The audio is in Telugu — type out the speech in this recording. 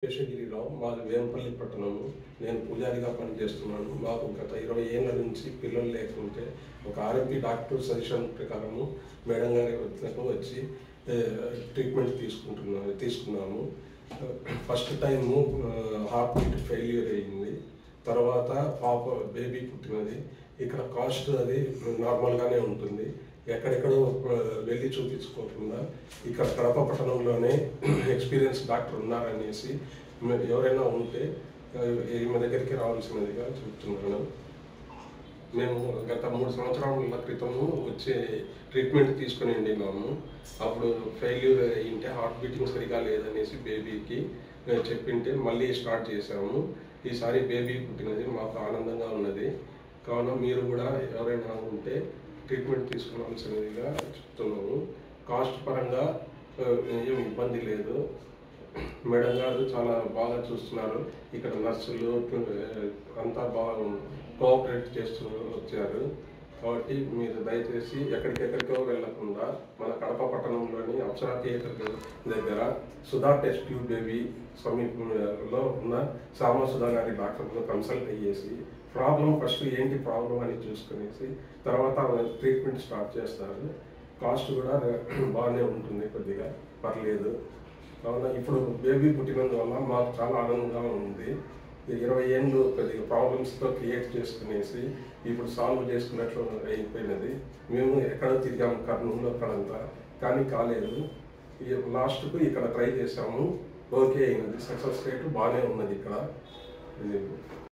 శేషగిరిరావు, మాది వేంపల్లి పట్టణము. నేను పూజారిగా పనిచేస్తున్నాను. మాకు గత 20 ఏళ్ల నుంచి పిల్లలు లేకుంటే ఒక ఆర్ఎంపీ డాక్టర్ సజెషన్ ప్రకారము మేడం గారి వద్దకు వచ్చి ట్రీట్మెంట్ తీసుకున్నాము. First time heart beat failure అయ్యింది. తర్వాత బేబీ పుట్టినది. ఇక్కడ కాస్ట్ అది నార్మల్గానే ఉంటుంది. ఎక్కడెక్కడో వెళ్ళి చూపించుకోకుండా ఇక్కడ కడప పట్టణంలోనే ఎక్స్పీరియన్స్ డాక్టర్ ఉన్నారనేసి ఎవరైనా ఉంటే ఈమె దగ్గరికి రావాల్సినదిగా చెప్తున్నాను. మేము గత 3 సంవత్సరాల క్రితము వచ్చి ట్రీట్మెంట్ తీసుకుని ఉండినాము. అప్పుడు ఫెయిల్యూర్ అయ్యింటే హార్ట్ బీటింగ్ సరిగా లేదనేసి బేబీకి చెప్పింటే మళ్ళీ స్టార్ట్ చేసాము. ఈసారి బేబీ పుట్టినది మాకు ఆనందంగా ఉన్నది. కావున మీరు కూడా ఎవరైనా ఉంటే ట్రీట్మెంట్ తీసుకోవాల్సినదిగా చెప్తున్నాము. కాస్ట్ పరంగా ఏం ఇబ్బంది లేదు. మేడం గారు చాలా బాగా చూస్తున్నారు. ఇక్కడ నర్సులు అంతా బాగా కోఆపరేట్ చేస్తూ వచ్చారు. కాబట్టి మీరు దయచేసి ఎక్కడికెక్కడికో వెళ్లకుండా మన కడప పట్టణంలోని అప్సరా థియేటర్ దగ్గర సుధా టెస్ట్ ట్యూబ్ బేబీ సమీపంలో ఉన్న సామసుధా గారి డాక్టర్ను కన్సల్ట్ అయ్యేసి ప్రాబ్లం ఫస్ట్ ఏంటి ప్రాబ్లం అని చూసుకునేసి తర్వాత ట్రీట్మెంట్ స్టార్ట్ చేస్తారు. కాస్ట్ కూడా బాగానే ఉంటుంది, కొద్దిగా పర్లేదు. కావున ఇప్పుడు బేబీ పుట్టినందువల్ల మాకు చాలా ఆనందంగా ఉంది. 20 ఏళ్ళు కొద్దిగా ప్రాబ్లమ్స్తో క్రియేట్ చేసుకునేసి ఇప్పుడు సాల్వ్ చేసుకున్నట్లు అయిపోయినది. మేము ఎక్కడ తిరిగాము కర్నూలులో అక్కడంతా, కానీ కాలేదు. లాస్ట్కు ఇక్కడ ట్రై చేసాము, ఓకే అయినది. సక్సెస్ రేటు బాగానే ఉన్నది ఇక్కడ.